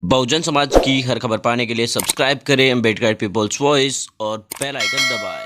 बहुजन समाज की हर खबर पाने के लिए सब्सक्राइब करें अम्बेडकर पीपल्स वॉइस और बेल आइकन दबाएं।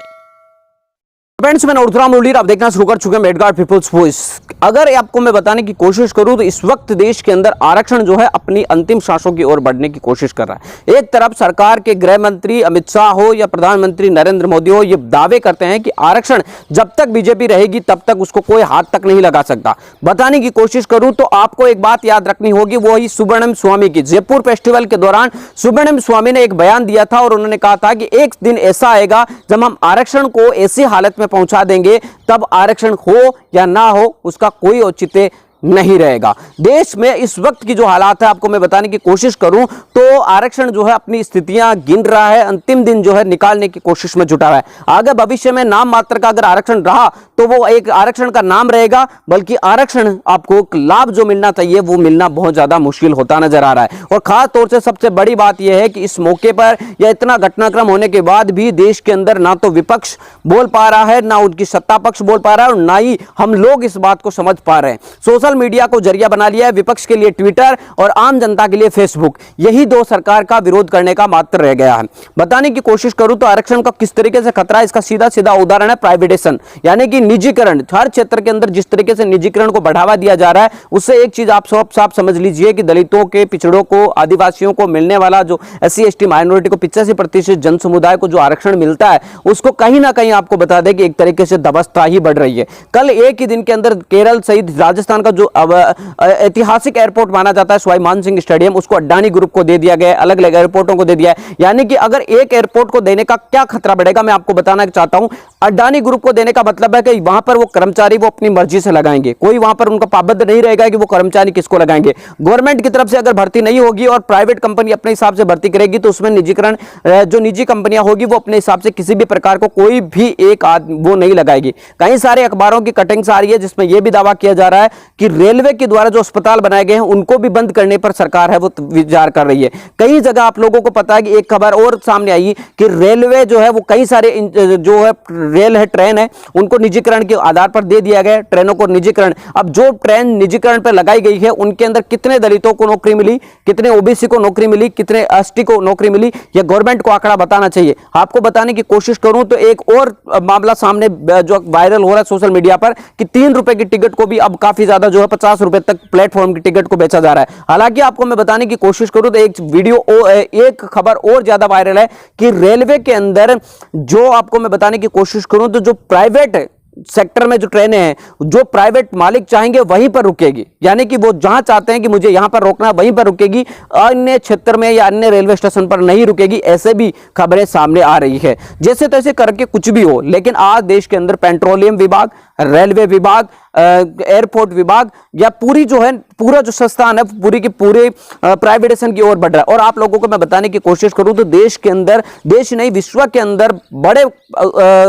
फ्रेंड्स, मैं नौरतराम मुलीर, आप देखना शुरू कर चुके हैं अम्बेडकर पीपल्स वॉइस। अगर आपको मैं बताने की कोशिश करूं तो इस वक्त देश के अंदर आरक्षण जो है अपनी अंतिम सांसों की ओर बढ़ने की कोशिश कर रहा है। एक तरफ सरकार के गृह मंत्री अमित शाह हो या प्रधानमंत्री नरेंद्र मोदी हो, ये दावे करते हैं कि आरक्षण जब तक बीजेपी रहेगी तब तक उसको कोई हाथ तक नहीं लगा सकता। बताने की कोशिश करूं तो आपको एक बात याद रखनी होगी, वो ही सुब्रमण्यम स्वामी की। जयपुर फेस्टिवल के दौरान सुब्रमण्यम स्वामी ने एक बयान दिया था और उन्होंने कहा था कि एक दिन ऐसा आएगा जब हम आरक्षण को ऐसी हालत में पहुंचा देंगे, तब आरक्षण हो या ना हो उसका कोई औचित्य नहीं रहेगा। देश में इस वक्त की जो हालात है आपको मैं बताने की कोशिश करूं तो आरक्षण जो है अपनी स्थितियां गिन रहा है, अंतिम दिन जो है निकालने की कोशिश में जुटा है। आगे भविष्य में नाम मात्र का अगर आरक्षण रहा तो वो एक आरक्षण का नाम रहेगा, बल्कि आरक्षण आपको लाभ जो मिलना चाहिए वो मिलना बहुत ज्यादा मुश्किल होता नजर आ रहा है। और खास तौर से सबसे बड़ी बात यह है कि इस मौके पर या इतना घटनाक्रम होने के बाद भी देश के अंदर ना तो विपक्ष बोल पा रहा है, ना उनकी सत्ता पक्ष बोल पा रहा है और ना ही हम लोग इस बात को समझ पा रहे हैं। सोशल मीडिया को जरिया बना लिया है, विपक्ष के लिए ट्विटर और आम जनता के लिए फेसबुक, यही दो सरकार का विरोध करने का मात्र रह गया है। बताने की कोशिश करूं तो आरक्षण का किस तरीके से खतरा है, इसका सीधा सीधा उदाहरण है प्राइवेटेशन, यानी कि निजीकरण। हर क्षेत्र के अंदर जिस तरीके से निजीकरण को बढ़ावा दिया जा रहा है, उससे एक चीज आप साफ समझ लीजिए कि दलितों के, पिछड़ों को, आदिवासियों को मिलने वाला जो SC ST माइनॉरिटी को 85% जन समुदाय को जो आरक्षण मिलता है, उसको कहीं ना कहीं आपको बता दें कि एक तरीके से दबस्ता ही बढ़ रही है। कल एक ही दिन के अंदर केरल सहित राजस्थान का जो ऐतिहासिक एयरपोर्ट माना जाता है सवाई मानसिंह स्टेडियम, उसको अडानी ग्रुप को दे दिया गया, अलग अलग एयरपोर्टों को दे दिया है। यानी कि अगर एक एयरपोर्ट को देने का क्या खतरा बढ़ेगा, मैं आपको बताना चाहता हूं। अडानी ग्रुप को देने का मतलब है कि वहां पर वो कर्मचारी वो अपनी मर्जी से लगाएंगे, कोई वहां पर उनका पाबंद नहीं रहेगा कि वो कर्मचारी किसको लगाएंगे। गवर्नमेंट की तरफ से अगर भर्ती नहीं होगी और प्राइवेट कंपनी अपने हिसाब से भर्ती करेगी तो उसमें निजीकरण, जो निजी कंपनियां होगी वो अपने हिसाब से किसी भी प्रकार को कोई भी एक वो नहीं लगाएगी। कई सारे अखबारों की कटिंग्स आ रही है जिसमें यह भी दावा किया जा रहा है कि रेलवे के द्वारा जो अस्पताल बनाए गए हैं उनको भी बंद करने पर सरकार है वो विचार कर रही है। कई जगह आप लोगों को पता है कि एक खबर और सामने आई कि रेलवे जो है वो कई सारे जो है रेल है, ट्रेन है, उनको निजीकरण के आधार पर दे दिया गया, ट्रेनों को निजीकरण। अब जो ट्रेन निजीकरण पर लगाई गई है उनके अंदर कितने दलितों को नौकरी मिली, कितने OBC को नौकरी मिली, कितने ST को नौकरी मिली, यह गवर्नमेंट को आंकड़ा बताना चाहिए। आपको बताने की कोशिश करूं तो एक और मामला सामने जो वायरल हो रहा है सोशल मीडिया पर कि 3 रुपए की टिकट को भी अब काफी ज्यादा जो है 50 रुपए तक प्लेटफॉर्म की टिकट को बेचा जा रहा है। हालांकि आपको मैं बताने की कोशिश करूं तो एक खबर और ज्यादा वायरल है कि रेलवे के अंदर जो आपको मैं बताने की कोशिश करूं तो जो प्राइवेट सेक्टर में जो ट्रेनें हैं, जो प्राइवेट मालिक चाहेंगे वहीं पर रुकेगी, यानी कि वो जहां चाहते हैं कि मुझे यहां पर रोकना वहीं पर रुकेगी, अन्य क्षेत्र में या अन्य रेलवे स्टेशन पर नहीं रुकेगी। ऐसे भी खबरें सामने आ रही है। जैसे तैसे करके कुछ भी हो, लेकिन आज देश के अंदर पेट्रोलियम विभाग, रेलवे विभाग, एयरपोर्ट विभाग या पूरी जो है पूरा जो संस्थान है पूरी की पूरी प्राइवेटाइजेशन की ओर बढ़ रहा है। और आप लोगों को मैं बताने की कोशिश करूं तो देश के अंदर, देश नहीं विश्व के अंदर बड़े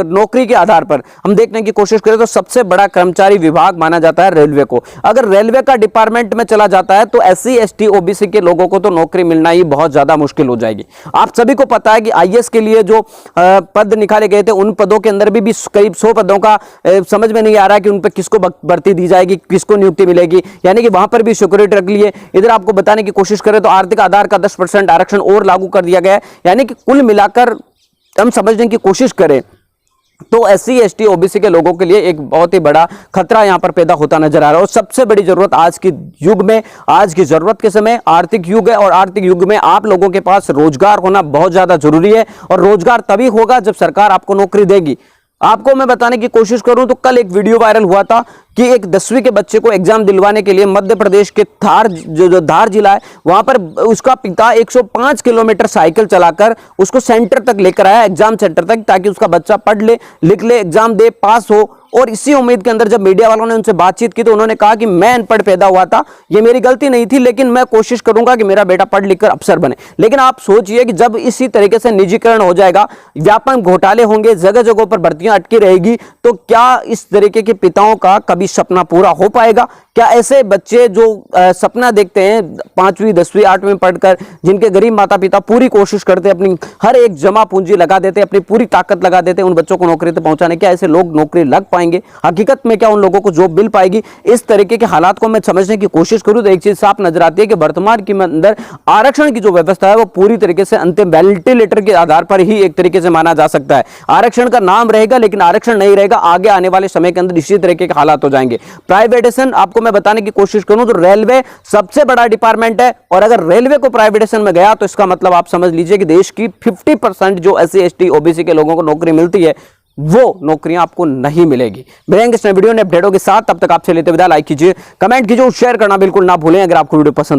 नौकरी के आधार पर हम देखने की कोशिश करें तो सबसे बड़ा कर्मचारी विभाग माना जाता है रेलवे को। अगर रेलवे का डिपार्टमेंट में चला जाता है तो SC ST OBC के लोगों को तो नौकरी मिलना ही बहुत ज्यादा मुश्किल हो जाएगी। आप सभी को पता है कि IAS के लिए जो पद निकाले गए थे उन पदों के अंदर भी करीब 100 पदों का समझ में नहीं आ रहा है कि उन पर किसको भर्ती दी जाएगी, किसको नियुक्ति मिलेगी, यानी कि वहां पर भी सिक्योरिटी रख लिए। इधर आपको बताने की कोशिश करें तो आर्थिक आधार का 10% आरक्षण और लागू कर दिया गया है। यानी कि कुल मिलाकर हम समझने की कोशिश करें तो SC ST OBC के लोगों के लिए एक बहुत ही बड़ा खतरा यहां पर पैदा होता नजर आ रहा है। और सबसे बड़ी जरूरत आज के युग में, आज की जरूरत के समय आर्थिक युग है और आर्थिक युग में आप लोगों के पास रोजगार होना बहुत ज्यादा जरूरी है। और रोजगार तभी होगा जब सरकार आपको नौकरी देगी। आपको मैं बताने की कोशिश करूं तो कल एक वीडियो वायरल हुआ था कि एक 10वीं के बच्चे को एग्जाम दिलवाने के लिए मध्य प्रदेश के धार, जो धार जिला है, वहां पर उसका पिता 105 किलोमीटर साइकिल चलाकर उसको सेंटर तक लेकर आया, एग्जाम सेंटर तक, ताकि उसका बच्चा पढ़ ले, लिख ले, एग्जाम दे, पास हो। और इसी उम्मीद के अंदर जब मीडिया वालों ने उनसे बातचीत की तो उन्होंने कहा कि मैं अनपढ़ पैदा हुआ था, ये मेरी गलती नहीं थी, लेकिन मैं कोशिश करूंगा कि मेरा बेटा पढ़ लिखकर अफसर बने। लेकिन आप सोचिए कि जब इसी तरीके से निजीकरण हो जाएगा, व्यापक घोटाले होंगे, जगह जगह पर भर्तियां अटकी रहेगी, तो क्या इस तरीके के पिताओं का कभी सपना पूरा हो पाएगा? क्या ऐसे बच्चे जो सपना देखते हैं 5वीं 10वीं 8वीं पढ़कर, जिनके गरीब माता पिता पूरी कोशिश करते हैं, अपनी हर एक जमा पूंजी लगा देते हैं, अपनी पूरी ताकत लगा देते हैं उन बच्चों को नौकरी तक पहुंचाने, क्या ऐसे लोग नौकरी लग पाएंगे? हकीकत में क्या उन लोगों को जॉब मिल पाएगी? इस तरीके के हालात को मैं समझने की कोशिश करूं तो एक चीज साफ नजर आती है कि वर्तमान के अंदर आरक्षण की जो व्यवस्था है वो पूरी तरीके से अंतिम वेंटिलेटर के आधार पर ही एक तरीके से माना जा सकता है। आरक्षण का नाम रहेगा लेकिन आरक्षण नहीं रहेगा। आगे आने वाले समय के अंदर इसी तरीके के हालात हो जाएंगे। प्राइवेटेशन आपको मैं बताने की कोशिश करूं तो रेलवे सबसे बड़ा डिपार्टमेंट है, और अगर रेलवे को प्राइवेटेशन में गया तो इसका मतलब आप समझ लीजिए कि देश की 50% जो SC ST OBC के लोगों को नौकरी मिलती है वो नौकरियां आपको नहीं मिलेगी। मिलेंगे इस वीडियो ने अपडेटों के साथ, तब तक आपसे लेते विदा। लाइक कीजिए, कमेंट कीजिए, शेयर करना बिल्कुल ना भूलें। अगर आपको वीडियो पसंद